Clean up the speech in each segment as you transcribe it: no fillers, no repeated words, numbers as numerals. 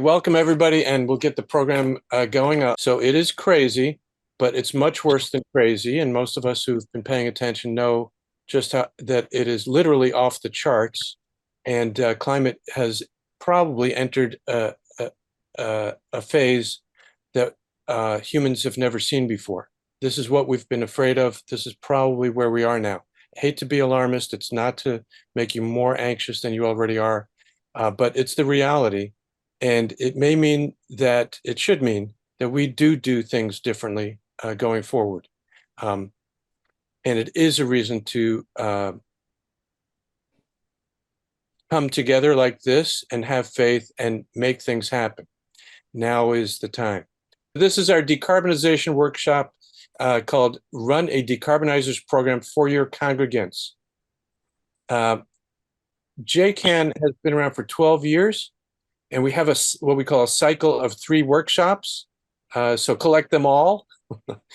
welcome everybody, and we'll get the program going. So it is crazy, but it's much worse than crazy, and most of us who've been paying attention know just how that it is literally off the charts, and climate has probably entered a phase that humans have never seen before. This is what we've been afraid of. This is probably where we are now. I hate to be alarmist. It's not to make you more anxious than you already are, but it's the reality. And it may mean that, it should mean that we do things differently going forward. And it is a reason to come together like this and have faith and make things happen. Now is the time. This is our decarbonization workshop called Run a Decarbonizers Program for Your Congregants. JCAN has been around for 12 years. And we have what we call a cycle of 3 workshops. So collect them all.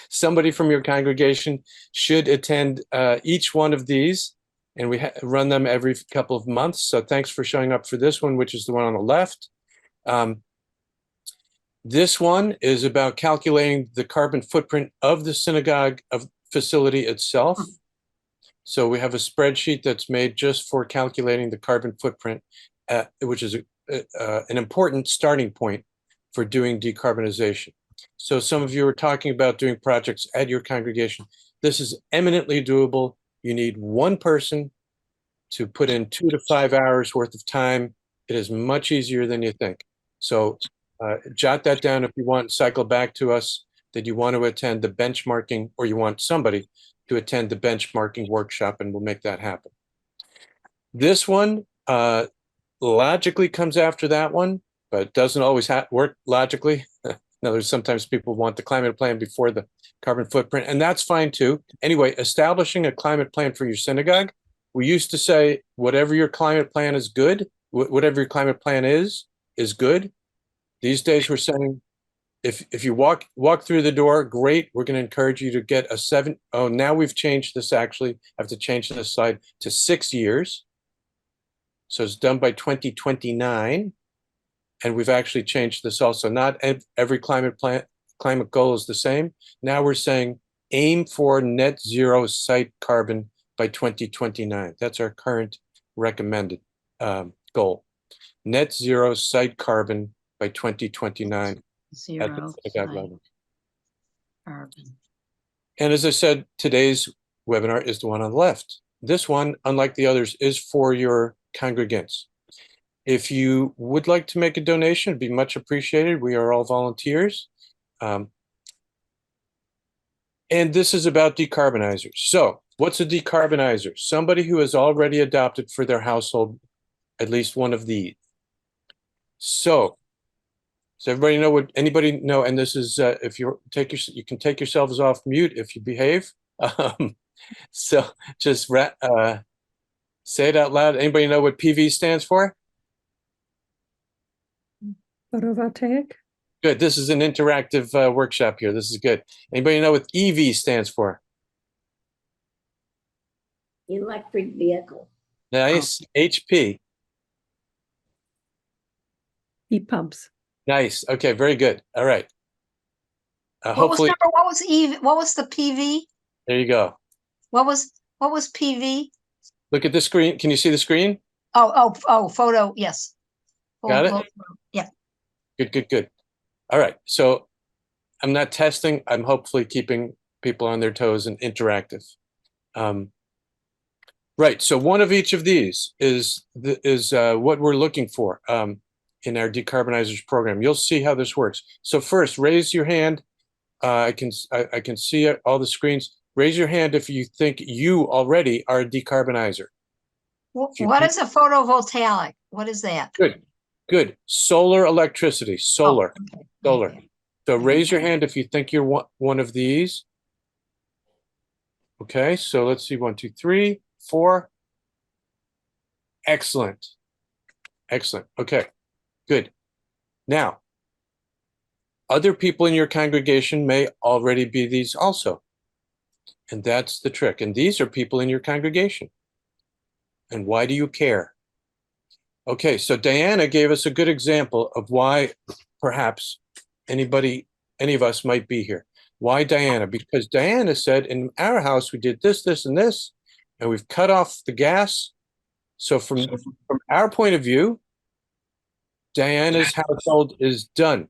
Somebody from your congregation should attend each one of these, and we run them every couple of months. So thanks for showing up for this one, which is the one on the left. This one is about calculating the carbon footprint of the synagogue facility itself. So we have a spreadsheet that's made just for calculating the carbon footprint, which is an important starting point for doing decarbonization. So some of you are talking about doing projects at your congregation. This is eminently doable. You need one person to put in 2 to 5 hours worth of time. It is much easier than you think. So jot that down if you want. Cycle back to us that you want to attend the benchmarking, or you want somebody to attend the benchmarking workshop, and we'll make that happen. This one logically comes after that one, but it doesn't always work logically. Now, there's sometimes people want the climate plan before the carbon footprint, and that's fine too. Anyway, establishing a climate plan for your synagogue. We used to say, whatever your climate plan is good, whatever your climate plan is good. These days we're saying, if you walk through the door, great. We're going to encourage you to get a 7. Oh, now we've changed this, actually. I have to change this slide to 6 years. So it's done by 2029. And we've actually changed this also. Not every climate goal is the same. Now we're saying aim for net zero site carbon by 2029. That's our current recommended goal. Net zero site carbon by 2029. Zero site carbon. And as I said, today's webinar is the one on the left. This one, unlike the others, is for your congregants. If you would like to make a donation, it'd be much appreciated. We are all volunteers. And this is about decarbonizers. So what's a decarbonizer? Somebody who has already adopted for their household at least one of these. So everybody know what, anybody know? And this is, if you can take yourselves off mute if you behave. So just say it out loud. Anybody know what PV stands for? Photovoltaic. Good. This is an interactive workshop here. This is good. Anybody know what EV stands for? Electric vehicle. Nice. HP. Heat pumps. Nice. Okay. Very good. All right. Hopefully. What was EV? What was the PV? There you go. What was PV? Look at the screen. Can you see the screen? Oh, photo. Yes. Got it? Yeah. Good. All right. So I'm not testing. I'm hopefully keeping people on their toes and interactive. Right. So one of each of these is what we're looking for in our Decarbonizers program. You'll see how this works. So first, raise your hand. I can see all the screens. Raise your hand if you think you already are a decarbonizer. What is a photovoltaic? What is that? Good. Solar electricity. Solar. Oh, okay. Solar. Okay. So raise your hand if you think you're one of these. Okay, so let's see. 1, 2, 3, 4. Excellent. Okay, good. Now, other people in your congregation may already be these also. And that's the trick. And these are people in your congregation. And why do you care? Okay, so Diana gave us a good example of why perhaps any of us might be here. Why Diana? Because Diana said, in our house, we did this, this, and this, and we've cut off the gas. So from our point of view, Diana's household is done.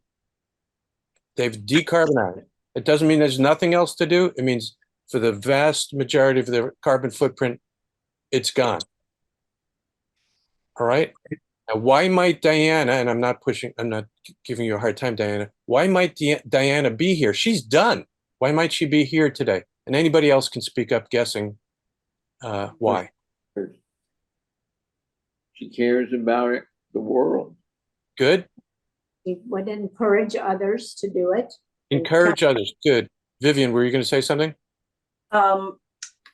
They've decarbonized. It doesn't mean there's nothing else to do. It means for the vast majority of their carbon footprint, it's gone. All right. Now, why might Diana, and I'm not giving you a hard time, Diana, why might Diana be here? She's done. Why might she be here today? And anybody else can speak up guessing why. She cares about it, the world. Good. We would encourage others to do it. Encourage others. Good. Vivian, were you going to say something?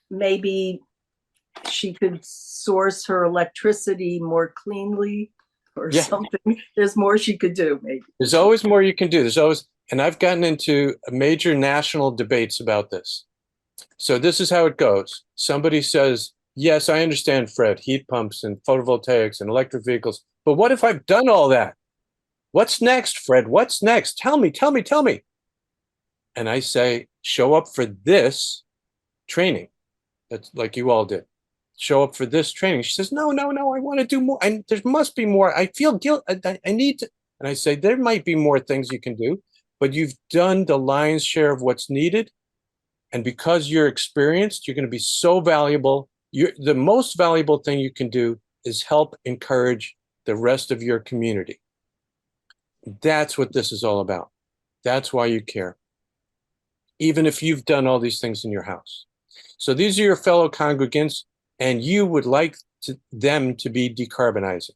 Maybe she could source her electricity more cleanly or something. There's more she could do, maybe. There's always more you can do. There's always, and I've gotten into major national debates about this. So this is how it goes. Somebody says, yes, I understand, Fred, heat pumps and photovoltaics and electric vehicles. But what if I've done all that? What's next, Fred? What's next? Tell me, tell me, tell me. And I say, show up for this training. That's like you all did. Show up for this training. She says, no, no, no, I want to do more. There must be more. I feel guilt. I need to. And I say, there might be more things you can do, but you've done the lion's share of what's needed. And because you're experienced, you're going to be so valuable. The most valuable thing you can do is help encourage the rest of your community. That's what this is all about. That's why you care. Even if you've done all these things in your house. So these are your fellow congregants, and you would like them to be decarbonizing.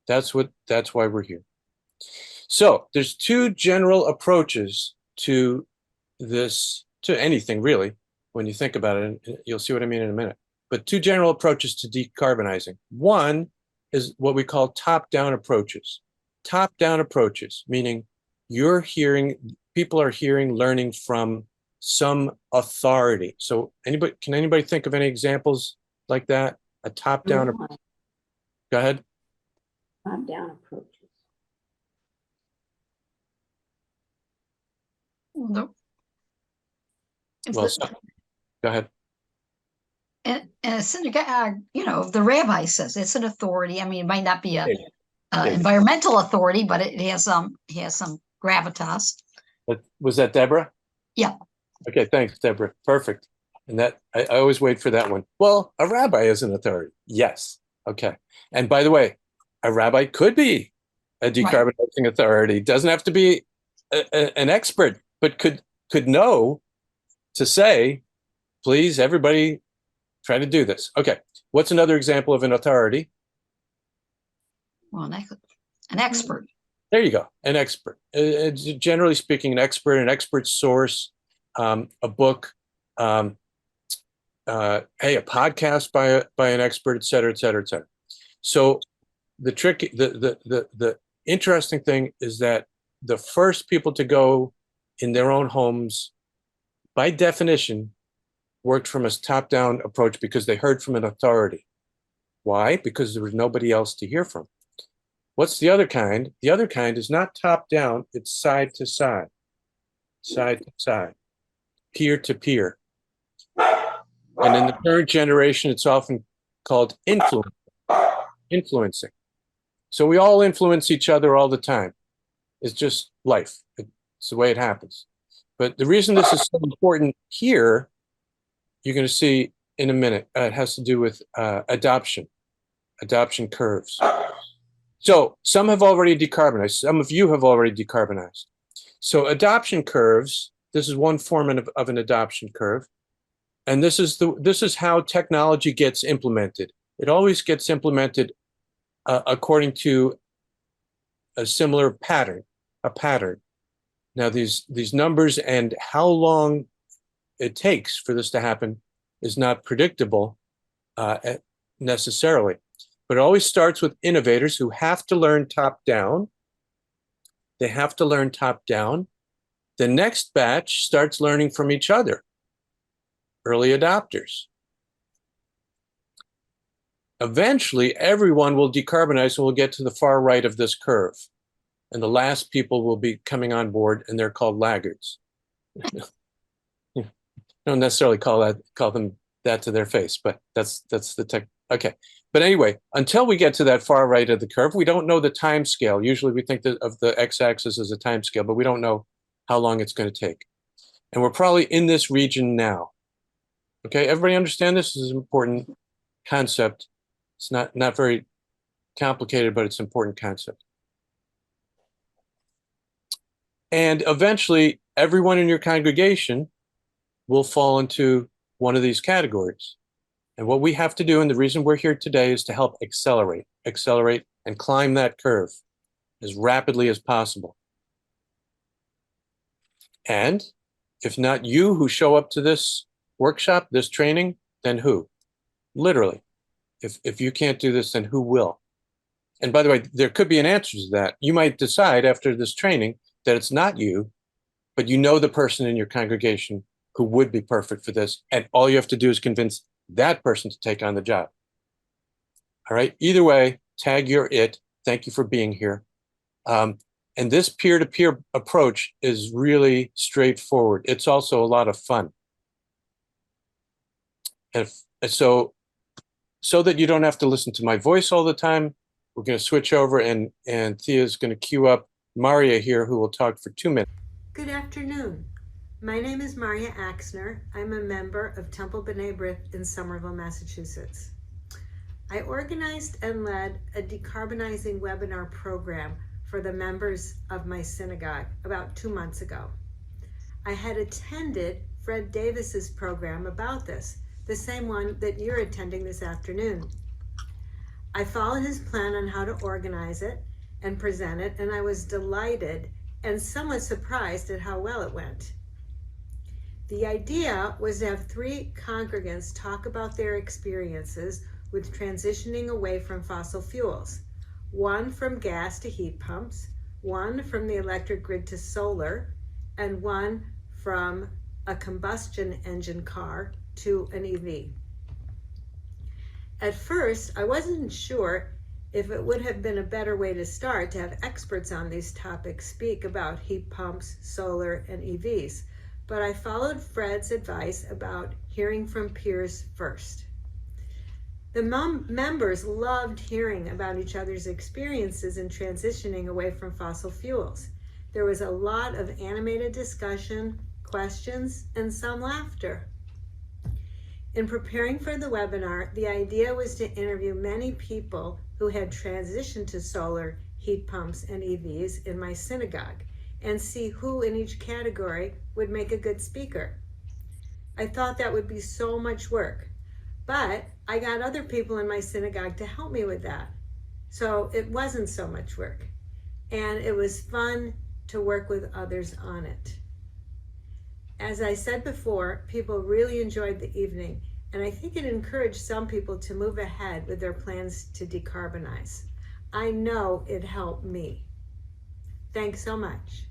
That's why we're here. So there's two general approaches to this, to anything really, when you think about it, and you'll see what I mean in a minute. But two general approaches to decarbonizing. One is what we call top-down approaches. Top-down approaches, meaning people are hearing, learning from some authority. So can anybody think of any examples like that? A top-down approach. Go ahead. Top-down approaches. No. Well, go ahead. And a synagogue, the rabbi says it's an authority. I mean, it might not be a environmental authority, but it has some gravitas. Was that Deborah? Yeah. Okay, thanks, Deborah. Perfect. And that I always wait for that one. Well, a rabbi is an authority. Yes. Okay. And by the way, a rabbi could be a decarbonizing authority. Doesn't have to be an expert, but could know to say, please, everybody, try to do this. Okay. What's another example of an authority? Well, an expert. There you go. An expert. Generally speaking, an expert source, a book, a podcast by an expert, et cetera, et cetera, et cetera. So the interesting thing is that the first people to go in their own homes, by definition, worked from a top-down approach because they heard from an authority. Why? Because there was nobody else to hear from. What's the other kind? The other kind is not top-down, it's side to side, peer to peer. And in the current generation, it's often called influencing. So we all influence each other all the time. It's just life. It's the way it happens. But the reason this is so important here, you're going to see in a minute, it has to do with adoption curves. So some have already decarbonized. Some of you have already decarbonized. So adoption curves, this is one form of an adoption curve. And this is how technology gets implemented. It always gets implemented according to a similar pattern, Now these numbers and how long it takes for this to happen is not predictable necessarily. But it always starts with innovators who have to learn top down. They have to learn top down. The next batch starts learning from each other, early adopters. eventually everyone will decarbonize and will get to the far right of this curve. And the last people will be coming on board, and they're called laggards. Don't necessarily call them that to their face, but that's the tech. Okay. But anyway, until we get to that far right of the curve, we don't know the time scale. Usually we think of the x-axis as a time scale, but we don't know how long it's going to take. And we're probably in this region now. Okay, everybody understand this? This is an important concept. It's not very complicated, but it's an important concept. And eventually, everyone in your congregation will fall into one of these categories. And what we have to do, and the reason we're here today, is to help accelerate, and climb that curve as rapidly as possible. And if not you who show up to this workshop, this training, then who? Literally. If you can't do this, then who will? And by the way, there could be an answer to that. You might decide after this training that it's not you, but you know the person in your congregation who would be perfect for this, and all you have to do is convince that person to take on the job. All right, either way, tag your it. Thank you for being here. And this peer-to-peer approach is really straightforward. It's also a lot of fun. And so that you don't have to listen to my voice all the time, we're going to switch over, and Thea's going to queue up Maria here, who will talk for 2 minutes. Good afternoon. My name is Maria Axner. I'm a member of Temple B'nai B'rith in Somerville, Massachusetts. I organized and led a decarbonizing webinar program for the members of my synagogue about 2 months ago. I had attended Fred Davis's program about this, the same one that you're attending this afternoon. I followed his plan on how to organize it and present it, and I was delighted and somewhat surprised at how well it went. The idea was to have 3 congregants talk about their experiences with transitioning away from fossil fuels. 1 from gas to heat pumps, 1 from the electric grid to solar, and 1 from a combustion engine car to an EV. At first, I wasn't sure if it would have been a better way to start to have experts on these topics speak about heat pumps, solar, and EVs. But I followed Fred's advice about hearing from peers first. The members loved hearing about each other's experiences in transitioning away from fossil fuels. There was a lot of animated discussion, questions, and some laughter. In preparing for the webinar, the idea was to interview many people who had transitioned to solar, heat pumps, and EVs in my synagogue, and see who in each category would make a good speaker. I thought that would be so much work, but I got other people in my synagogue to help me with that. So it wasn't so much work, and it was fun to work with others on it. As I said before, people really enjoyed the evening, and I think it encouraged some people to move ahead with their plans to decarbonize. I know it helped me. Thanks so much.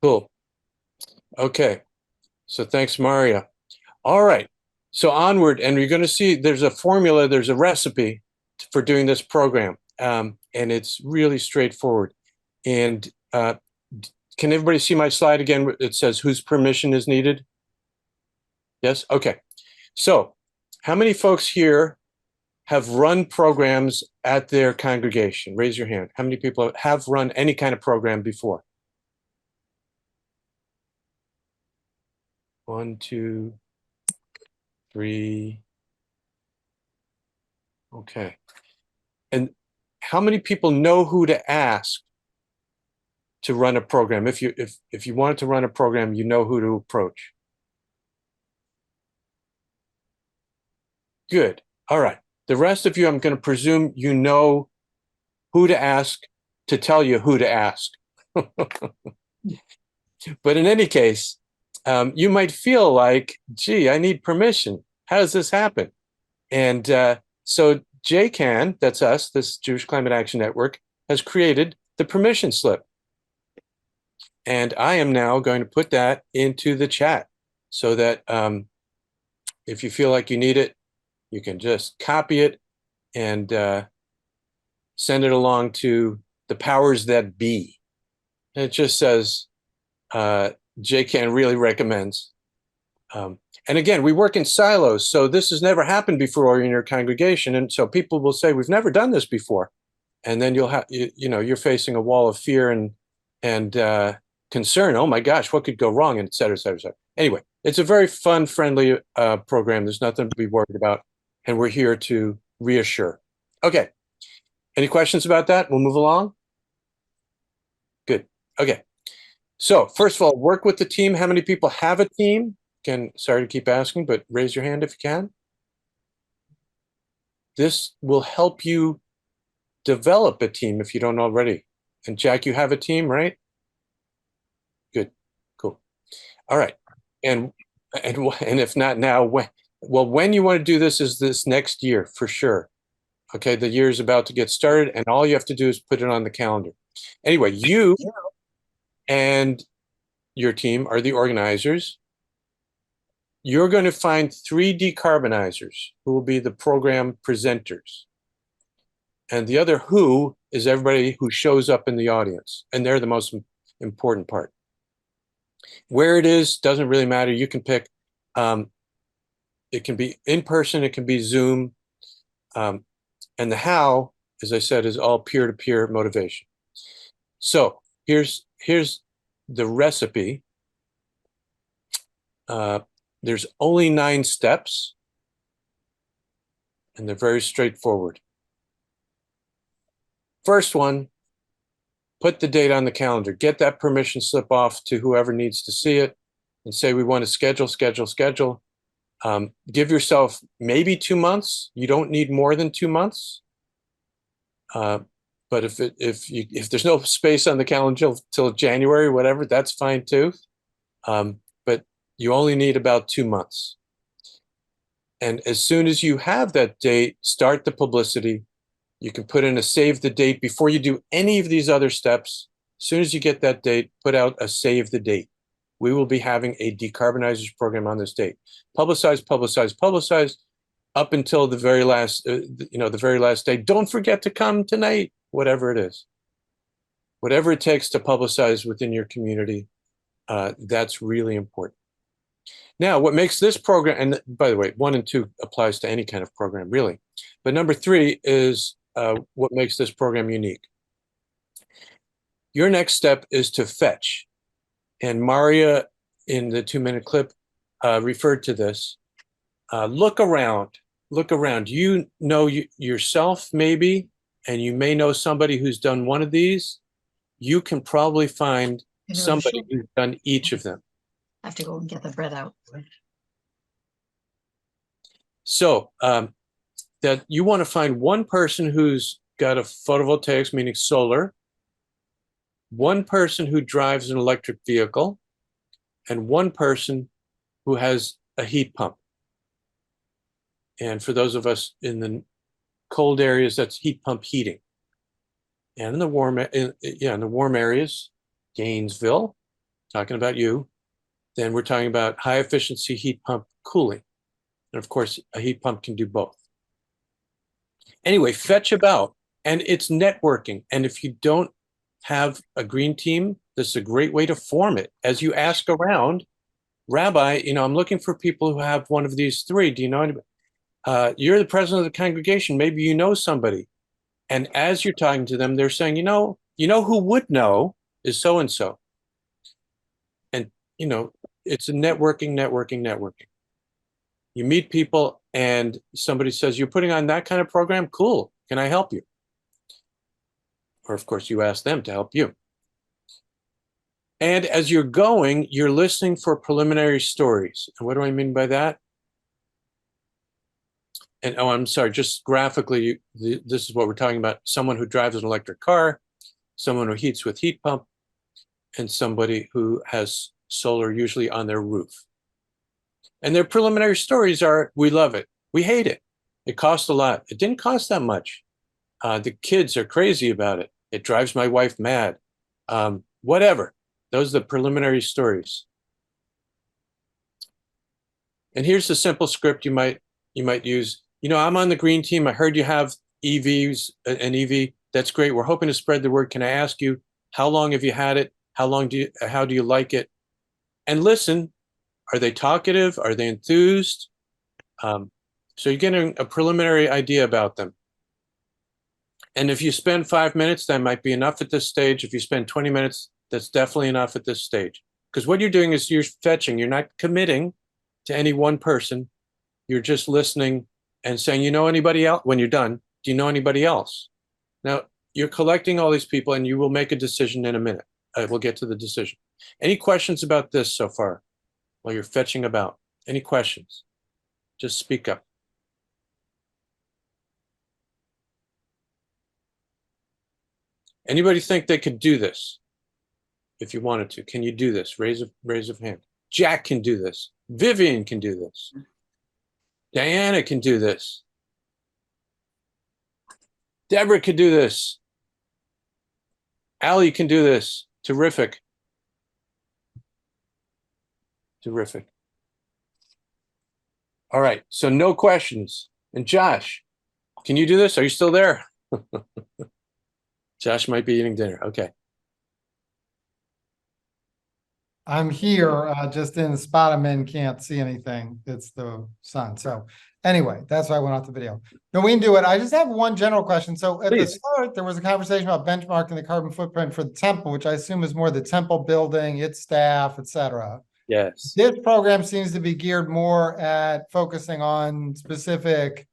Cool. Okay. So thanks, Maria. All right. So onward, and you're going to see there's a formula, there's a recipe for doing this program, and it's really straightforward. And can everybody see my slide again? It says whose permission is needed? Yes? Okay. So how many folks here have run programs at their congregation? Raise your hand. How many people have run any kind of program before? 1, 2, 3. Okay. And how many people know who to ask to run a program? If you wanted to run a program, you know who to approach. Good. All right. The rest of you, I'm going to presume you know who to ask to tell you who to ask. But in any case, you might feel like, gee, I need permission. How does this happen? And so JCAN, that's us, this Jewish Climate Action Network, has created the permission slip. And I am now going to put that into the chat so that if you feel like you need it, You can just copy it and send it along to the powers that be. And it just says, JCAN really recommends. And again, we work in silos, so this has never happened before in your congregation. And so people will say, we've never done this before. And then you'll have, you're facing a wall of fear and concern. Oh my gosh, what could go wrong? And et cetera, et cetera, et cetera. Anyway, it's a very fun, friendly program. There's nothing to be worried about. And we're here to reassure. Okay. Any questions about that? We'll move along. Good. Okay. So first of all, work with the team. How many people have a team? Again, sorry to keep asking, but raise your hand if you can. This will help you develop a team if you don't already. And Jack, you have a team, right? Good. Cool. All right. And if not now, when you want to do this is this next year for sure. Okay, the year is about to get started, and all you have to do is put it on the calendar. Anyway, you and your team are the organizers. You're going to find 3 decarbonizers who will be the program presenters. And the other who is everybody who shows up in the audience, and they're the most important part. Where it is doesn't really matter. You can pick. It can be in person. It can be Zoom. And the how, as I said, is all peer-to-peer motivation. So here's the recipe. There's only 9 steps, and they're very straightforward. First one, put the date on the calendar. Get that permission slip off to whoever needs to see it and say we want to schedule. Give yourself maybe 2 months. You don't need more than 2 months. But if there's no space on the calendar till January, whatever, that's fine too. But you only need about 2 months. And as soon as you have that date, start the publicity. You can put in a save the date before you do any of these other steps. As soon as you get that date, put out a save the date. We will be having a Decarbonizers program on this date. Publicize up until the very last, the very last day. Don't forget to come tonight, whatever it is. Whatever it takes to publicize within your community, that's really important. Now, what makes this program, and by the way, 1 and 2 applies to any kind of program, really. But number 3 is what makes this program unique. Your next step is to fetch. And Maria, in the 2-minute clip, referred to this. Look around. You know yourself, maybe, and you may know somebody who's done one of these. You can probably find somebody who's done each of them. I have to go and get the bread out. So that you want to find one person who's got a photovoltaics, meaning solar, one person who drives an electric vehicle, and one person who has a heat pump. And for those of us in the cold areas, that's heat pump heating. And in the warm areas, Gainesville, talking about you, then we're talking about high efficiency heat pump cooling. And of course, a heat pump can do both. Anyway, fetch about, and it's networking. And if you don't have a green team, this is a great way to form it. As you ask around, Rabbi, I'm looking for people who have one of these 3. Do you know anybody? You're the president of the congregation. Maybe you know somebody. And as you're talking to them, they're saying, you know who would know is so-and-so. And, it's a networking. You meet people and somebody says, you're putting on that kind of program? Cool. Can I help you? Or of course you ask them to help you. And as you're going, you're listening for preliminary stories. And what do I mean by that? And I'm sorry, just graphically, this is what we're talking about. Someone who drives an electric car, someone who heats with heat pump, and somebody who has solar usually on their roof. And their preliminary stories are, we love it. We hate it. It costs a lot. It didn't cost that much. The kids are crazy about it. It drives my wife mad. Whatever. Those are the preliminary stories. And here's the simple script you might use. I'm on the green team. I heard you have EVs, an EV. That's great. We're hoping to spread the word. Can I ask you, how long have you had it? How do you like it? And listen, are they talkative? Are they enthused? So you're getting a preliminary idea about them. And if you spend 5 minutes, that might be enough at this stage. If you spend 20 minutes, that's definitely enough at this stage. Because what you're doing is you're fetching. You're not committing to any one person. You're just listening and saying, you know anybody else? When you're done, do you know anybody else? Now, you're collecting all these people, and you will make a decision in a minute. We'll get to the decision. Any questions about this so far while you're fetching about? Any questions? Just speak up. Anybody think they could do this? If you wanted to, can you do this? Raise of hand. Jack can do this. Vivian can do this. Diana can do this. Deborah can do this. Allie can do this. Terrific. Terrific. All right, so no questions. And Josh, can you do this? Are you still there? Josh might be eating dinner. Okay. I'm here, just in the spot I'm in, can't see anything. It's the sun. So anyway, that's why I went off the video. No, we can do it. I just have one general question. So at the Please. start, there was a conversation about benchmarking the carbon footprint for the temple, which I assume is more the temple building, its staff, et cetera. Yes. This program seems to be geared more at focusing on specific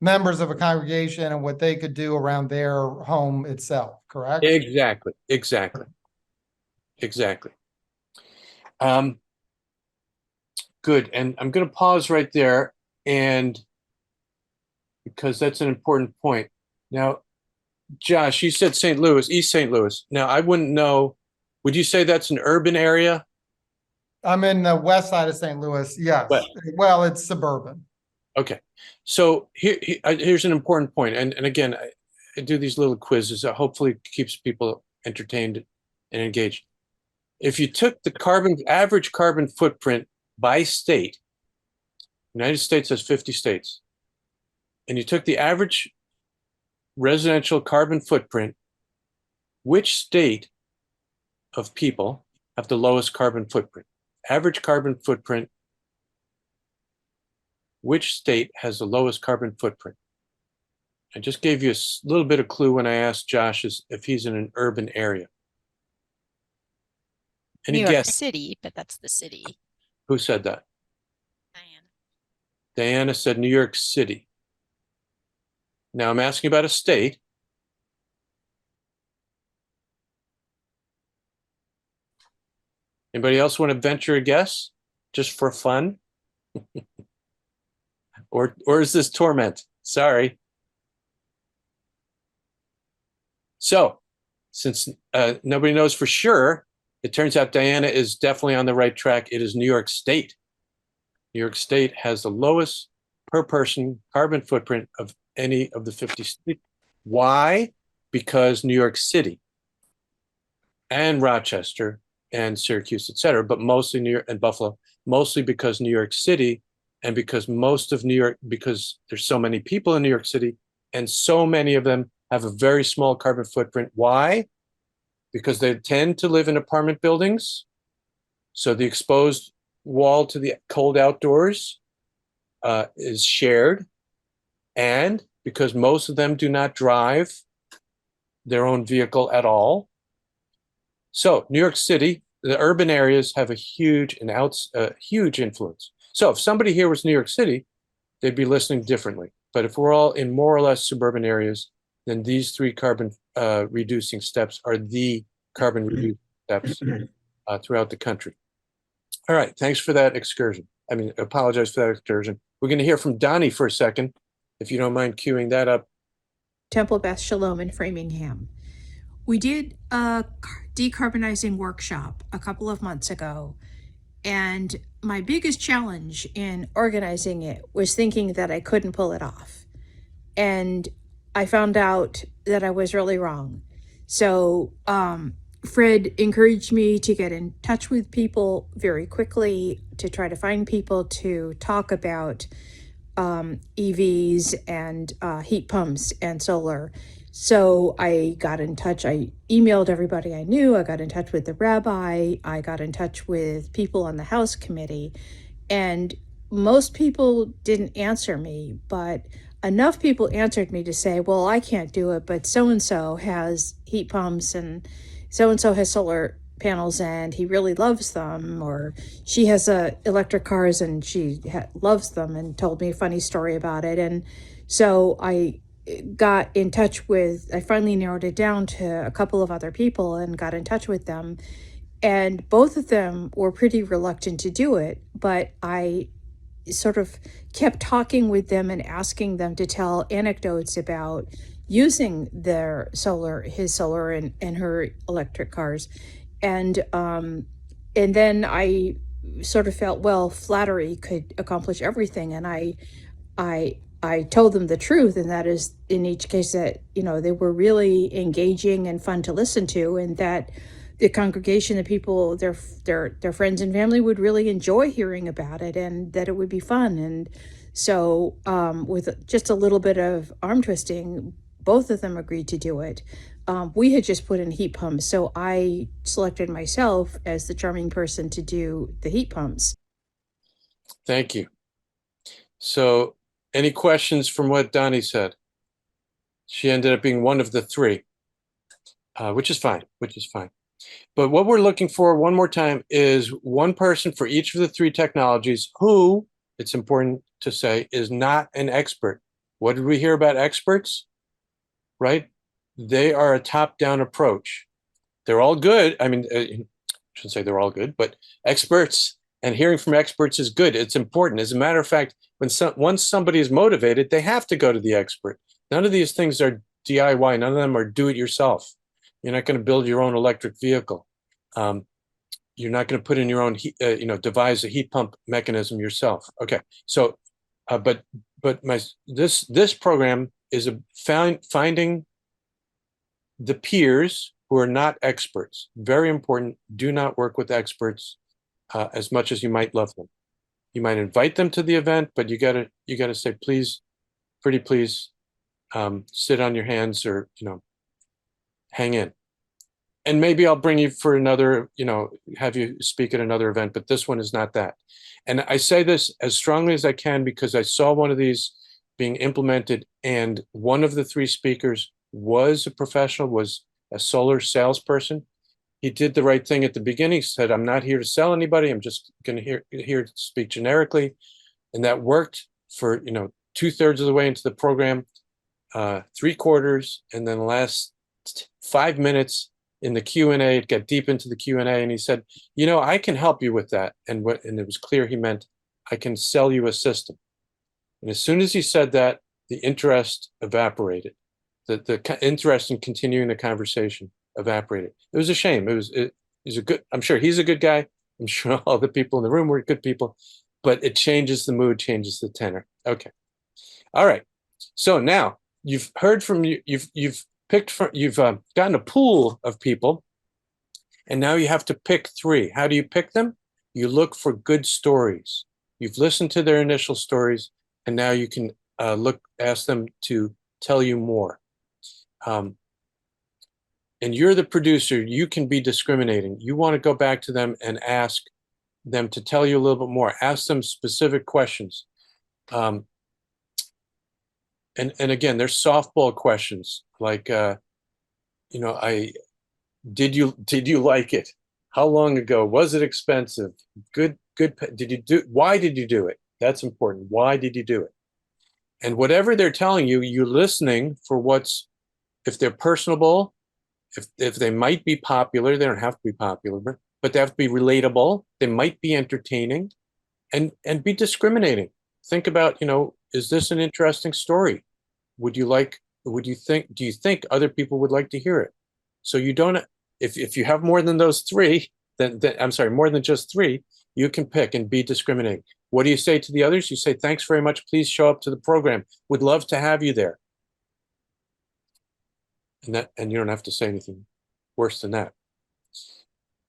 members of a congregation and what they could do around their home itself, correct? Exactly. Good. And I'm going to pause right there, and because that's an important point. Now, Josh, you said St. Louis, East St. Louis. Now, I wouldn't know. Would you say that's an urban area? I'm in the west side of St. Louis. Yes. Well, it's suburban. Okay. So here's an important point. And again, I do these little quizzes that hopefully keeps people entertained and engaged. If you took the average carbon footprint by state, United States has 50 states, and you took the average residential carbon footprint, which state of people have the lowest carbon footprint? Average carbon footprint, which state has the lowest carbon footprint? I just gave you a little bit of clue when I asked Josh if he's in an urban area. Any New York guess? City, but that's the city. Who said that? Diana. Diana said New York City. Now I'm asking about a state. Anybody else want to venture a guess just for fun? or is this torment? Sorry. So, since nobody knows for sure, it turns out Diana is definitely on the right track. It is New York State. New York State has the lowest per person carbon footprint of any of the 50 states. Why? Because New York City and Rochester and Syracuse, et cetera, but mostly New York and Buffalo, mostly because New York City, and because most of New York, because there's so many people in New York City, and so many of them have a very small carbon footprint. Why? Because they tend to live in apartment buildings. So the exposed wall to the cold outdoors is shared. And because most of them do not drive their own vehicle at all. So New York City, the urban areas have a huge influence. So if somebody here was New York City, they'd be listening differently. But if we're all in more or less suburban areas, then these three carbon reducing steps are the carbon reducing steps throughout the country. All right, thanks for that excursion. Apologize for that excursion. We're going to hear from Donnie for a second, if you don't mind queuing that up. Temple Beth Shalom in Framingham. We did a decarbonizing workshop a couple of months ago, and my biggest challenge in organizing it was thinking that I couldn't pull it off. And I found out that I was really wrong. So Fred encouraged me to get in touch with people very quickly to try to find people to talk about EVs and heat pumps and solar. So I got in touch. I emailed everybody I knew. I got in touch with the rabbi. I got in touch with people on the House committee. And most people didn't answer me, but enough people answered me to say, well, I can't do it, but so-and-so has heat pumps and so-and-so has solar panels and he really loves them, or she has electric cars and she loves them, and told me a funny story about it. And so I got in touch with, I finally narrowed it down to a couple of other people and got in touch with them. And both of them were pretty reluctant to do it, but I sort of kept talking with them and asking them to tell anecdotes about using his solar and her electric cars. And then I sort of felt, well, flattery could accomplish everything. And I told them the truth, and that is in each case that, they were really engaging and fun to listen to, and that the congregation, the people, their friends and family would really enjoy hearing about it, and that it would be fun. And so with just a little bit of arm twisting, both of them agreed to do it. We had just put in heat pumps, so I selected myself as the charming person to do the heat pumps. Thank you. So any questions from what Donnie said? She ended up being one of the three, which is fine. But what we're looking for, one more time, is one person for each of the three technologies who, it's important to say, is not an expert. What did we hear about experts? Right? They are a top-down approach. They're all good. I mean, I shouldn't say they're all good, but experts and hearing from experts is good. It's important. As a matter of fact, once somebody is motivated, they have to go to the expert. None of these things are DIY. None of them are do-it-yourself. You're not going to build your own electric vehicle. You're not going to put in your own, devise a heat pump mechanism yourself. Okay, so, but this program is finding the peers who are not experts. Very important. Do not work with experts as much as you might love them. You might invite them to the event, but you gotta say, please, pretty please, sit on your hands, or hang in. And maybe I'll bring you for another, have you speak at another event, but this one is not that. And I say this as strongly as I can because I saw one of these being implemented, and one of the three speakers was a professional, was a solar salesperson. He did the right thing at the beginning. He said, I'm not here to sell anybody. I'm just going to here to speak generically. And that worked for, 2/3 of the way into the program, 3/4, and then the last 5 minutes in the Q&A, it got deep into the Q&A, and he said, I can help you with that. And it was clear he meant, I can sell you a system. And as soon as he said that, the interest evaporated. The interest in continuing the conversation evaporated. It was a shame. It was a good, I'm sure he's a good guy. I'm sure all the people in the room were good people, but it changes the mood, changes the tenor. Okay. All right. So now you've heard from you've picked from, you've gotten a pool of people, and now you have to pick three. How do you pick them? You look for good stories. You've listened to their initial stories, and now you can ask them to tell you more. And you're the producer, you can be discriminating. You want to go back to them and ask them to tell you a little bit more. Ask them specific questions. And again, there's softball questions like, did you like it? How long ago? Was it expensive? Good. Why did you do it? That's important. Why did you do it? And whatever they're telling you, you're listening for if they're personable, if they might be popular. They don't have to be popular, but they have to be relatable. They might be entertaining, and be discriminating. Think about, is this an interesting story? Do you think other people would like to hear it? So you don't, if you have more than those three, then I'm sorry, more than just three, you can pick and be discriminating. What do you say to the others? You say, thanks very much. Please show up to the program. Would love to have you there. And you don't have to say anything worse than that.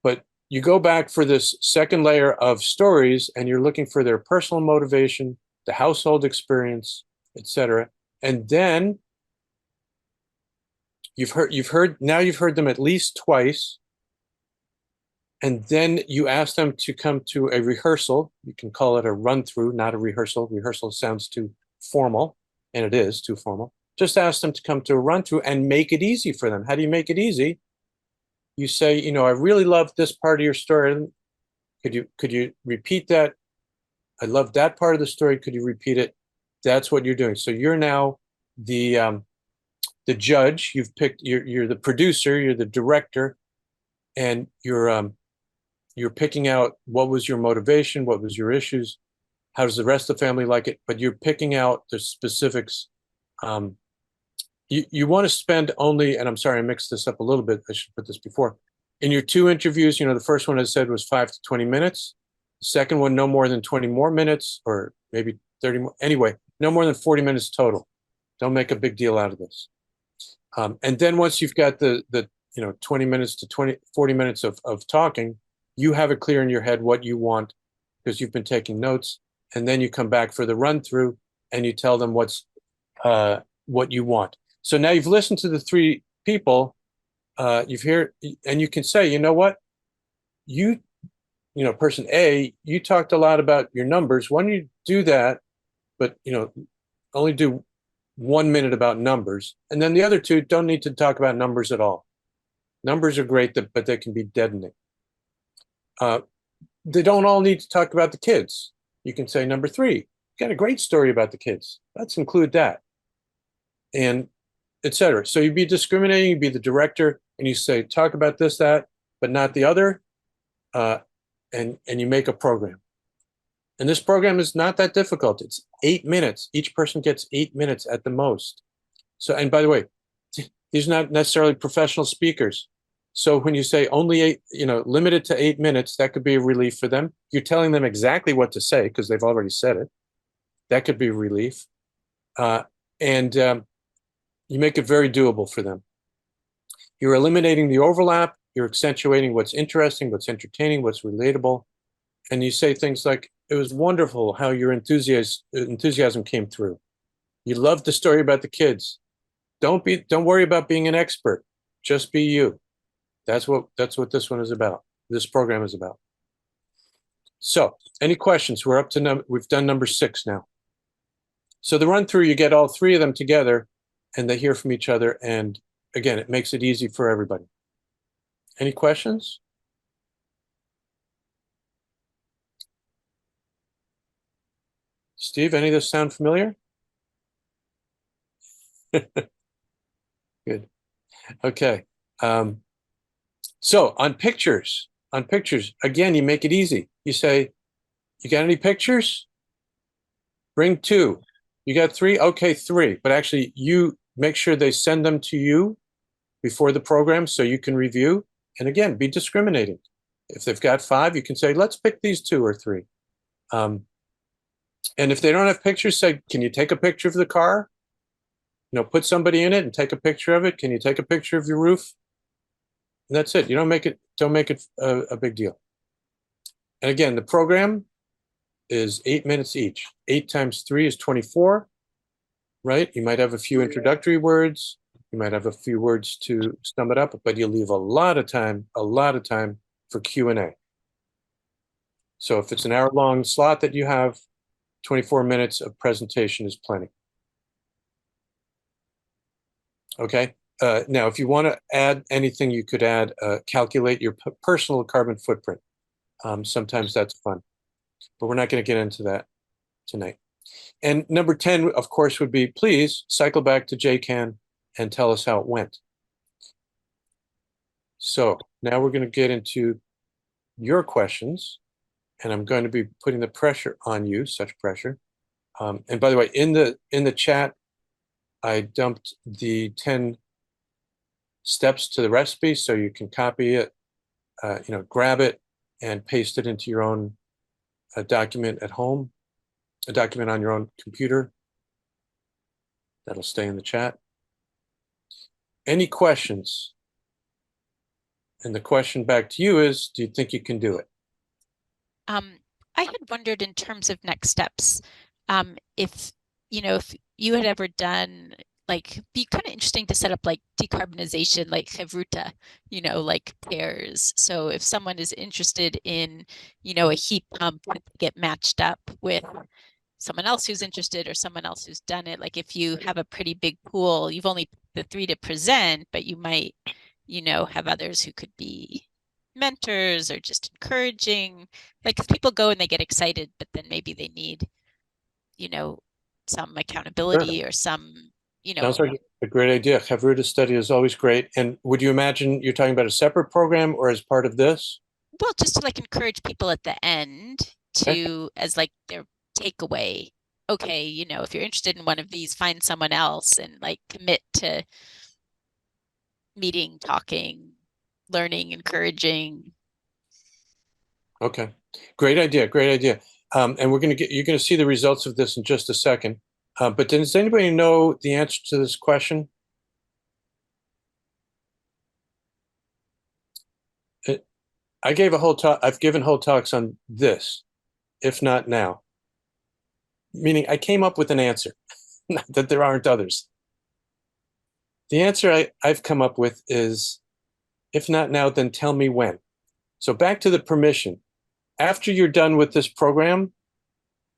But you go back for this second layer of stories, and you're looking for their personal motivation, the household experience, etc. And then you've heard them at least twice. And then you ask them to come to a rehearsal. You can call it a run through, not a rehearsal. Rehearsal sounds too formal, and it is too formal. Just ask them to come to a run through and make it easy for them. How do you make it easy? You say, you know, I really love this part of your story. Could you repeat that? I love that part of the story. Could you repeat it? That's what you're doing. So you're now the judge. You've picked. You're the producer. You're the director, and you're picking out what was your motivation, what was your issues, how does the rest of the family like it, but you're picking out the specifics. You want to spend only, and I'm sorry, I mixed this up a little bit. I should put this before. In your 2 interviews, you know, the first one I said was 5 to 20 minutes. The second one, no more than 20 more minutes, or maybe 30 more. Anyway, no more than 40 minutes total. Don't make a big deal out of this. And then once you've got the 20 minutes to 40 minutes of talking, you have it clear in your head what you want because you've been taking notes. And then you come back for the run through and you tell them what you want. So now you've listened to the 3 people, you've heard, and you can say, you know what, person A, you talked a lot about your numbers. Why don't you do that, but only do 1 minute about numbers, and then the other 2 don't need to talk about numbers at all. Numbers are great, but they can be deadening. They don't all need to talk about the kids. You can say number 3, you got a great story about the kids. Let's include that, and etc. So you'd be discriminating. You'd be the director, and you say talk about this, that, but not the other, and you make a program. And this program is not that difficult. It's 8 minutes. Each person gets 8 minutes at the most. So, and by the way, these are not necessarily professional speakers. So when you say only 8, limited to 8 minutes, that could be a relief for them. You're telling them exactly what to say because they've already said it. That could be a relief. And you make it very doable for them. You're eliminating the overlap. You're accentuating what's interesting, what's entertaining, what's relatable. And you say things like, it was wonderful how your enthusiasm came through. You loved the story about the kids. Don't worry about being an expert. Just be you. That's what this one is about. This program is about. So, any questions? We've done number 6 now. So the run through, you get all 3 of them together and they hear from each other. And again, it makes it easy for everybody. Any questions? Steve, any of this sound familiar? Good. Okay. So on pictures, again, you make it easy. You say, you got any pictures? Bring 2. You got 3? Okay, 3. But actually, you make sure they send them to you before the program so you can review. And again, be discriminating. If they've got 5, you can say, let's pick these 2 or 3. And if they don't have pictures, say, can you take a picture of the car? Put somebody in it and take a picture of it. Can you take a picture of your roof? And that's it. You don't make it a big deal. And again, the program is 8 minutes each. 8 times 3 is 24, right? You might have a few introductory words. You might have a few words to sum it up, but you'll leave a lot of time for Q&A. So if it's an hour-long slot that you have, 24 minutes of presentation is plenty. Okay. Now, if you want to add anything, you could add calculate your personal carbon footprint. Sometimes that's fun, but we're not going to get into that tonight. And number 10, of course, would be please cycle back to JCAN and tell us how it went. So now we're going to get into your questions, and I'm going to be putting the pressure on you, such pressure. And by the way, in the chat, I dumped the 10 steps to the recipe, so you can copy it, grab it and paste it into your own document at home, a document on your own computer. That'll stay in the chat. Any questions? And the question back to you is, do you think you can do it? I had wondered in terms of next steps, if, if you had ever done, like, be kind of interesting to set up like decarbonization, like Chevruta, like pairs. So if someone is interested in, a heat pump, get matched up with someone else who's interested or someone else who's done it. Like if you have a pretty big pool, you've only the 3 to present, but you might, have others who could be mentors or just encouraging. Like if people go and they get excited, but then maybe they need, some accountability or some, Sounds like a great idea. Chavruta study is always great. And would you imagine you're talking about a separate program or as part of this? well, just to like encourage people at the end to, as like their takeaway. Okay, if you're interested in one of these, find someone else and like commit to meeting, talking, learning, encouraging. Okay, great idea, great idea. And you're gonna see the results of this in just a second. But does anybody know the answer to this question? I gave a whole talk, I've given whole talks on this, if not now. Meaning I came up with an answer, not that there aren't others. The answer I've come up with is, if not now, then tell me when. So back to the permission. After you're done with this program,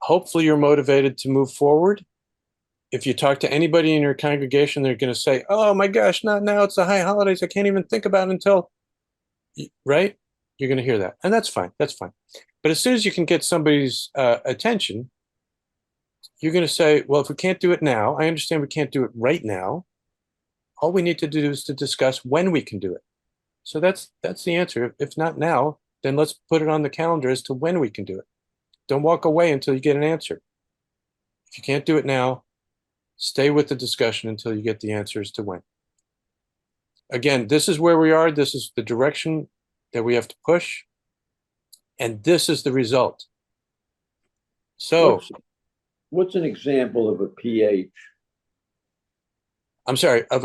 hopefully you're motivated to move forward. If you talk to anybody in your congregation, they're going to say, oh my gosh, not now, it's the high holidays, I can't even think about it until, right? You're going to hear that, and that's fine, that's fine. But as soon as you can get somebody's attention, you're going to say, well, if we can't do it now, I understand we can't do it right now. All we need to do is to discuss when we can do it. So that's the answer. If not now, then let's put it on the calendar as to when we can do it. Don't walk away until you get an answer. If you can't do it now, stay with the discussion until you get the answer as to when. Again, this is where we are. This is the direction that we have to push. And this is the result. So what's an example of a pH? I'm sorry, of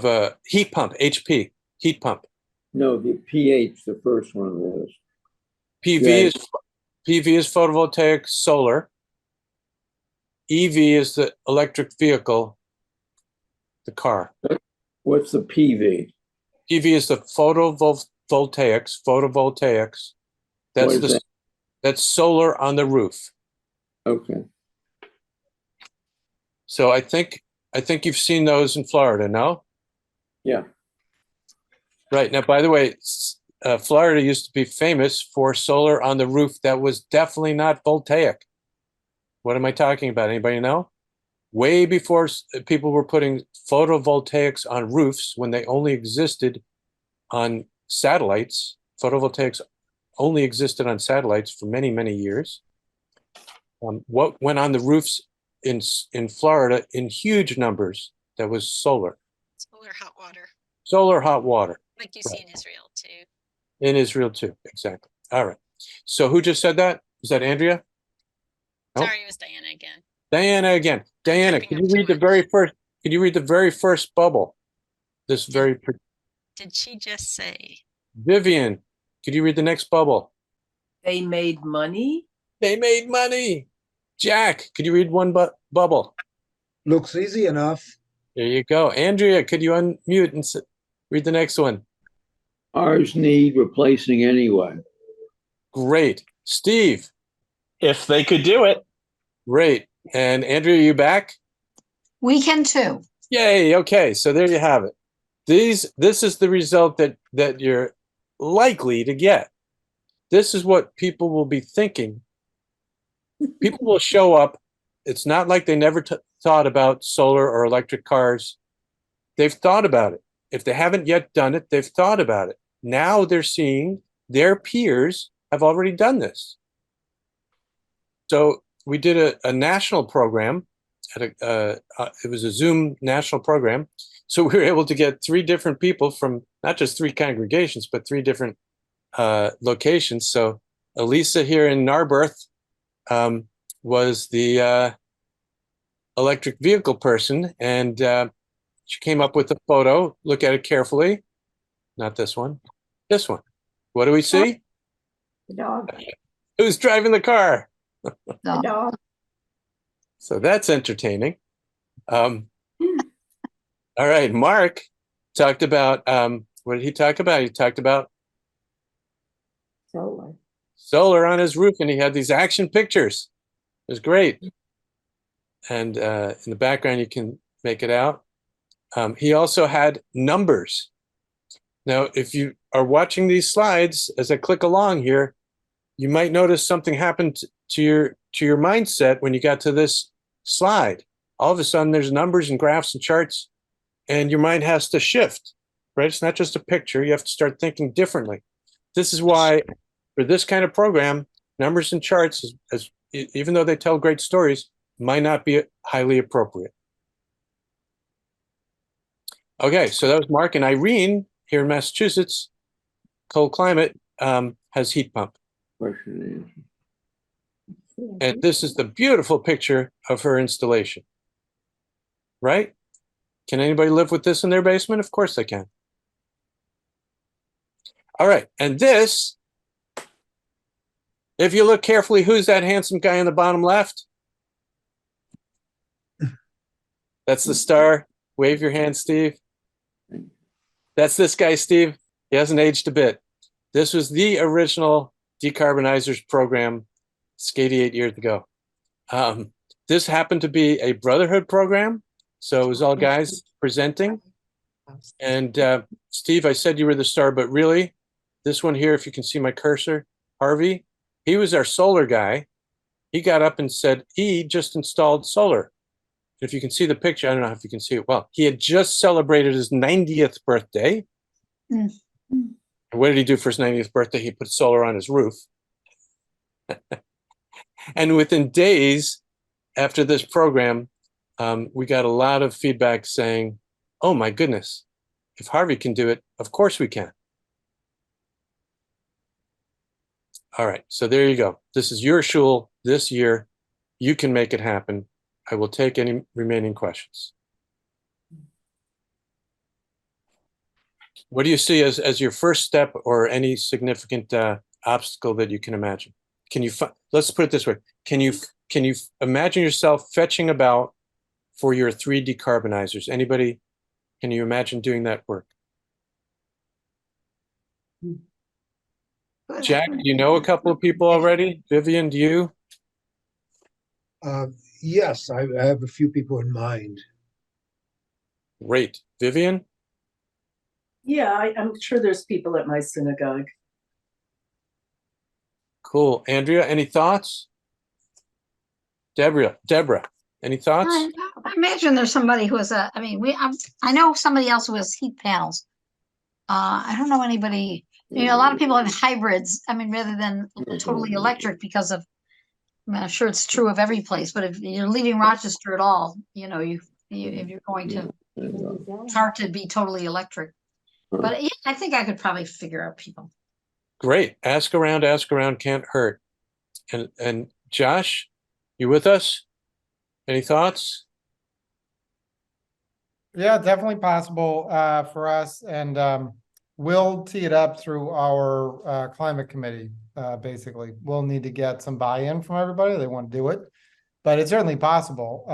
a heat pump, HP, heat pump. No, the pH, the first one on the list. PV is photovoltaic solar. EV is the electric vehicle, the car. What's the PV? PV is the photovoltaics. That's solar on the roof. Okay. So I think you've seen those in Florida, no? Yeah. Right. Now, by the way, Florida used to be famous for solar on the roof that was definitely not voltaic. What am I talking about? Anybody know? Way before people were putting photovoltaics on roofs, when they only existed on satellites, photovoltaics only existed on satellites for many, many years. What went on the roofs in Florida in huge numbers, that was solar. Solar hot water. Solar hot water. Like you see in Israel too. In Israel too, exactly. All right. So who just said that? Is that Andrea? Nope. Sorry, it was Diana again. Diana again. Diana, can you read the very first? Can you read the very first bubble? This very. Did she just say? Vivian, could you read the next bubble? They made money. They made money. Jack, could you read one bubble? Looks easy enough. There you go. Andrea, could you unmute and read the next one? Ours need replacing anyway. Great. Steve. If they could do it. Great. And Andrea, are you back? We can too. Yay. Okay. So there you have it. This is the result that you're likely to get. This is what people will be thinking. People will show up. It's not like they never thought about solar or electric cars. They've thought about it. If they haven't yet done it, they've thought about it. Now they're seeing their peers have already done this. So we did a national program. It was a Zoom national program. So we were able to get 3 different people from not just 3 congregations, but 3 different locations. So Elisa here in Narberth was the electric vehicle person, and she came up with a photo. Look at it carefully. Not this one. This one. What do we see? The dog. Who's driving the car? The dog. So that's entertaining. All right, Mark talked about, what did he talk about? He talked about Solar. solar on his roof, and he had these action pictures. It was great. And in the background, you can make it out. He also had numbers. Now, if you are watching these slides, as I click along here, you might notice something happened to your mindset when you got to this slide. All of a sudden, there's numbers and graphs and charts, and your mind has to shift, right? It's not just a picture. You have to start thinking differently. This is why, for this kind of program, numbers and charts, even though they tell great stories, might not be highly appropriate. Okay, so that was Mark. And Irene here in Massachusetts, cold climate, has heat pump. Question and answer. And this is the beautiful picture of her installation. Right? Can anybody live with this in their basement? Of course they can. All right, and this, if you look carefully, who's that handsome guy in the bottom left? That's the star. Wave your hand, Steve. That's this guy, Steve. He hasn't aged a bit. This was the original Decarbonizers program, 88 years ago. This happened to be a brotherhood program, so it was all guys presenting. And Steve, I said you were the star, but really, this one here, if you can see my cursor, Harvey, he was our solar guy. He got up and said he just installed solar. If you can see the picture, I don't know if you can see it well. He had just celebrated his 90th birthday. Mm. What did he do for his 90th birthday? He put solar on his roof. And within days after this program, we got a lot of feedback saying, oh my goodness, if Harvey can do it, of course we can. All right, so there you go. This is your shul this year. You can make it happen. I will take any remaining questions. What do you see as your first step or any significant obstacle that you can imagine? Can you, let's put it this way. Can you imagine yourself fetching about for your 3 decarbonizers? Anybody, can you imagine doing that work? Jack, you know a couple of people already? Vivian, do you? Yes, I have a few people in mind. Great. Vivian? Yeah, I'm sure there's people at my synagogue. Cool. Andrea, any thoughts? Deborah, any thoughts? I imagine there's somebody who has I know somebody else who has heat panels. I don't know anybody, a lot of people have hybrids, rather than totally electric because of, I'm sure it's true of every place, but if you're leaving Rochester at all, if you're going to, it's hard to be totally electric. But yeah, I think I could probably figure out people. Great. Ask around, can't hurt. And Josh, you with us? Any thoughts? Yeah, definitely possible for us. And we'll tee it up through our climate committee, basically. We'll need to get some buy-in from everybody. They want to do it. But it's certainly possible.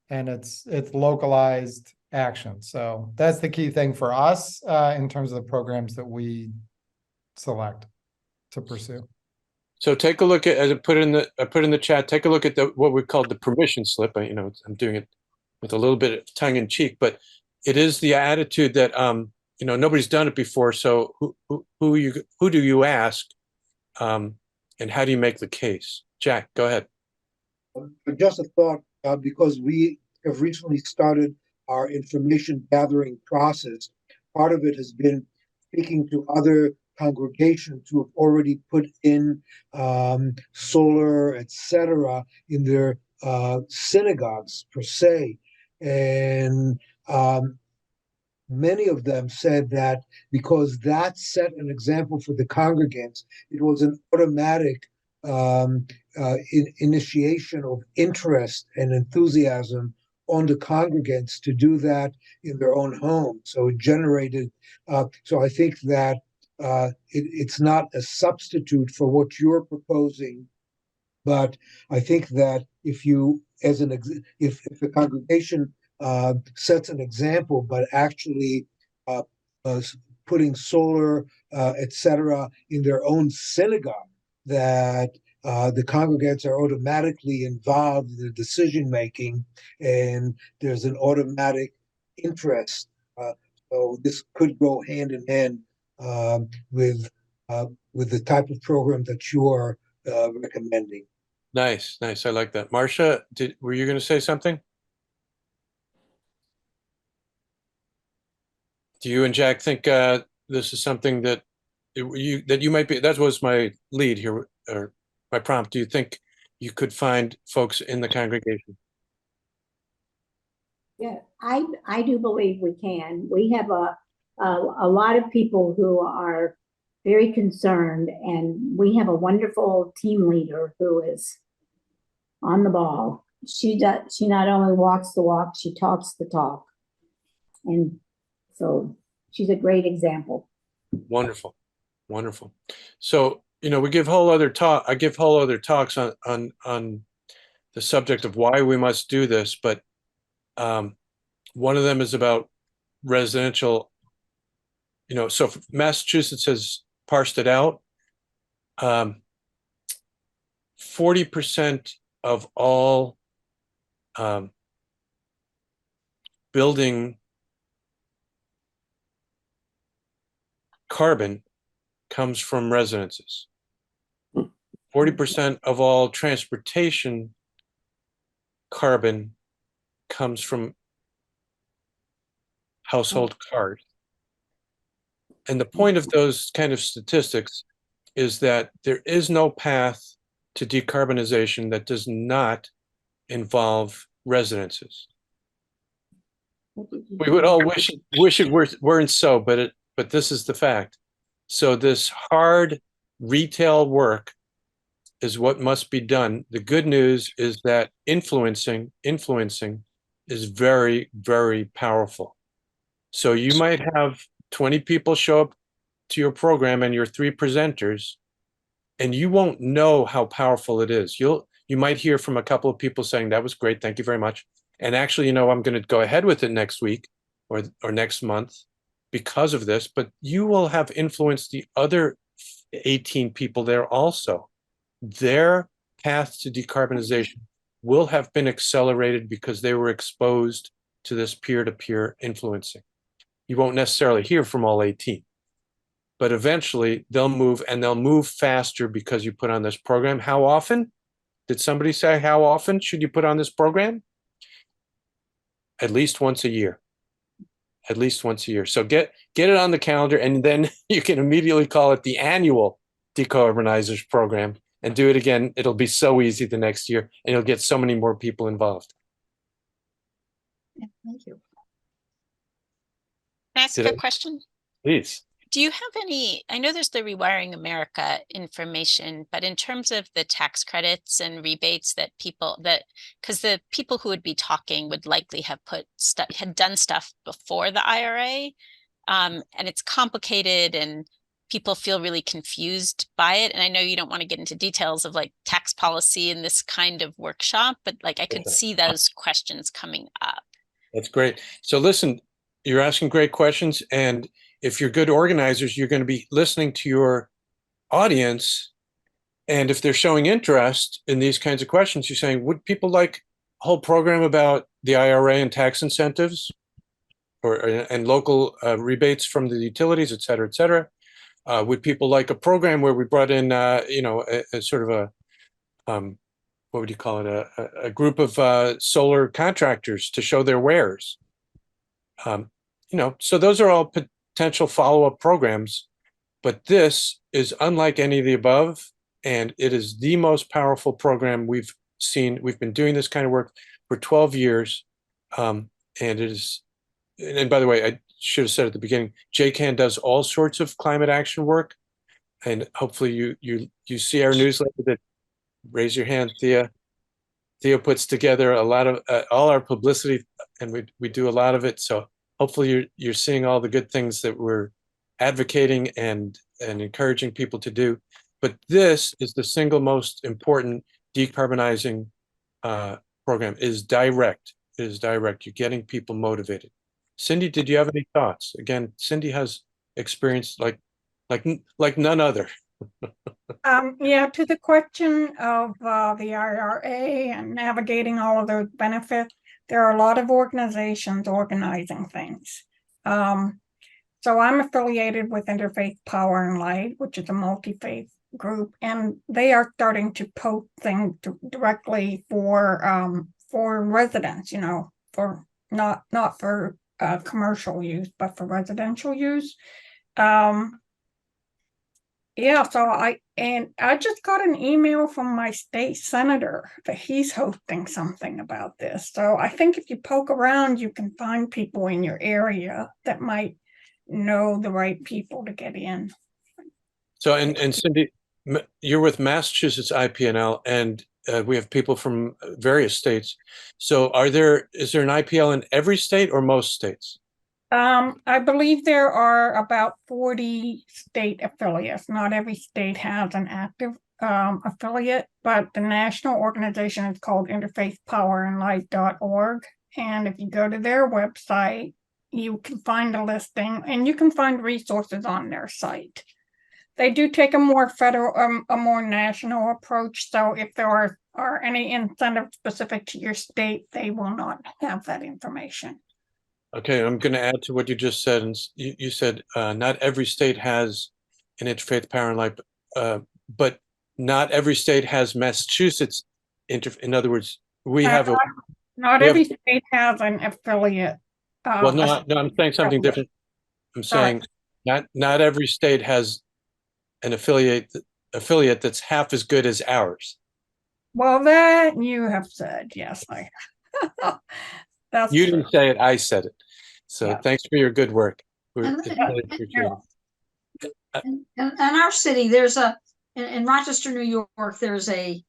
And it's localized action. So that's the key thing for us in terms of the programs that we select to pursue. So take a look at, as I put in the chat, take a look at what we call the permission slip. I'm doing it with a little bit of tongue in cheek, but it is the attitude that nobody's done it before. So who do you ask, and how do you make the case? Jack, go ahead. Just a thought, because we have recently started our information gathering process. Part of it has been speaking to other congregations who have already put in solar, etc., in their synagogues per se, and many of them said that because that set an example for the congregants, it was an automatic initiation of interest and enthusiasm on the congregants to do that in their own home. So it generated, so I think that it's not a substitute for what you're proposing, but I think that if you as if the congregation sets an example, but actually putting solar, etc., in their own synagogue, that the congregants are automatically involved in the decision making, and there's an automatic interest. So this could go hand in hand with the type of program that you are recommending. Nice, nice. I like that. Marcia, were you going to say something? Do you and Jack think this is something that you might be? That was my lead here, or my prompt. Do you think you could find folks in the congregation? Yeah, I do believe we can. We have a lot of people who are very concerned, and we have a wonderful team leader who is on the ball. She not only walks the walk, she talks the talk. And so she's a great example. Wonderful, wonderful. So, we give whole other talk. I give whole other talks on the subject of why we must do this, but one of them is about residential. So Massachusetts has parsed it out. 40% of all building carbon comes from residences. 40% of all transportation carbon comes from household cars. And the point of those kind of statistics is that there is no path to decarbonization that does not involve residences. We would all wish it weren't so, but this is the fact. So this hard retail work is what must be done. The good news is that influencing is very, very powerful. So you might have 20 people show up to your program and your 3 presenters, and you won't know how powerful it is. You might hear from a couple of people saying, that was great, thank you very much. And actually, I'm going to go ahead with it next week or next month because of this, but you will have influenced the other 18 people there also. Their path to decarbonization will have been accelerated because they were exposed to this peer-to-peer influencing. You won't necessarily hear from all 18, but eventually they'll move, and they'll move faster because you put on this program. How often? Did somebody say how often should you put on this program? At least once a year. At least once a year. So get it on the calendar, and then you can immediately call it the annual Decarbonizers program and do it again. It'll be so easy the next year, and you'll get so many more people involved. Yeah, thank you. Can I ask a question? Please. Do you have any, I know there's the Rewiring America information, but in terms of the tax credits and rebates that because the people who would be talking would likely have had done stuff before the IRA, and it's complicated and people feel really confused by it. And I know you don't want to get into details of like tax policy in this kind of workshop, but like I could see those questions coming up. That's great. So listen, you're asking great questions, and if you're good organizers, you're going to be listening to your audience. And if they're showing interest in these kinds of questions, you're saying, would people like a whole program about the IRA and tax incentives and local rebates from the utilities, et cetera, et cetera? Would people like a program where we brought in, a sort of what would you call it? A group of solar contractors to show their wares. So those are all potential follow-up programs, but this is unlike any of the above, and it is the most powerful program we've seen. We've been doing this kind of work for 12 years, and it is, and by the way, I should have said at the beginning, JCAN does all sorts of climate action work, and hopefully you see our newsletter. That raise your hand, Thea. Thea puts together a lot of all our publicity, and we do a lot of it. So hopefully you're seeing all the good things that we're advocating and encouraging people to do. But this is the single most important decarbonizing program is direct. It is direct. You're getting people motivated. Cindy, did you have any thoughts? Again, Cindy has experience like none other. Yeah, to the question of the IRA and navigating all of those benefits, there are a lot of organizations organizing things. So I'm affiliated with Interfaith Power and Light, which is a multi-faith group, and they are starting to post things directly for residents, you know, for not for commercial use, but for residential use. Yeah, so I just got an email from my state senator that he's hosting something about this. So I think if you poke around, you can find people in your area that might know the right people to get in. So, and Cindy, you're with Massachusetts IPNL, and we have people from various states. So is there an IPL in every state or most states? I believe there are about 40 state affiliates. Not every state has an active affiliate, but the national organization is called interfaithpowerandlight.org. And if you go to their website, you can find a listing and you can find resources on their site. They do take a more federal, a more national approach. So if there are any incentives specific to your state, they will not have that information. Okay, I'm going to add to what you just said. And you said not every state has an Interfaith Power and Light, but not every state has Massachusetts. In other words, we have a. Not every state has an affiliate. Well, no, I'm saying something different. I'm saying not every state has an affiliate that's half as good as ours. Well, that you have said, yes. That's You true. didn't say it, I said it. So Yeah. thanks for your good work. In our city, there's in Rochester, New York, there's a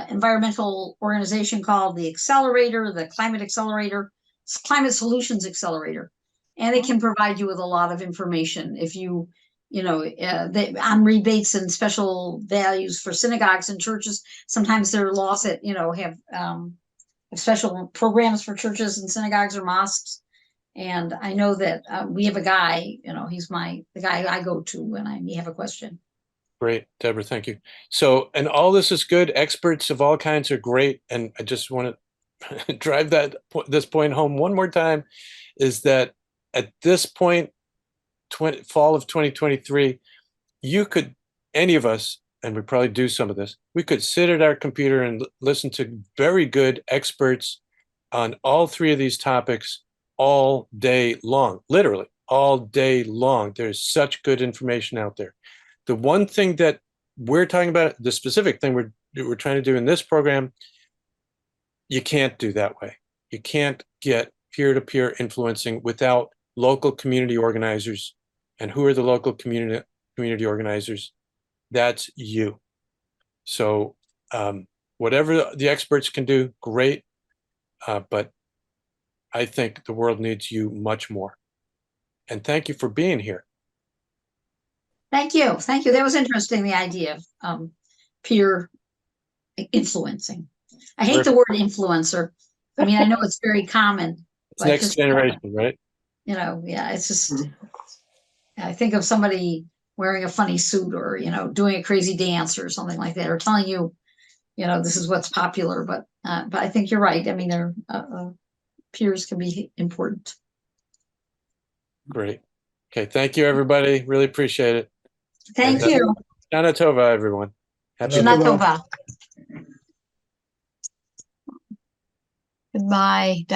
environmental organization called the Accelerator, the Climate Solutions Accelerator, and it can provide you with a lot of information if you know, on rebates and special values for synagogues and churches. Sometimes there are laws that, you know, have special programs for churches and synagogues or mosques. And I know that we have a guy, you know, he's the guy I go to when I have a question. Great, Deborah, thank you. So, and all this is good. Experts of all kinds are great. And I just want to drive this point home one more time, is that at this point, fall of 2023, any of us, and we probably do some of this, we could sit at our computer and listen to very good experts on all three of these topics all day long, literally all day long. There's such good information out there. The one thing that we're talking about, the specific thing we're trying to do in this program, you can't do that way. You can't get peer-to-peer influencing without local community organizers. And who are the local community organizers? That's you. So whatever the experts can do, great. But I think the world needs you much more. And thank you for being here. Thank you. Thank you. That was interesting, the idea of peer influencing. I hate the word influencer. I mean, I know it's very common. It's next generation, right? You know, yeah, it's just, I think of somebody wearing a funny suit or, you know, doing a crazy dance or something like that, or telling you, you know, this is what's popular. But I think you're right. I mean, peers can be important. Great. Okay. Thank you, everybody. Really appreciate it. Thank you. Shana Tova, everyone. Shana Tova. Goodbye.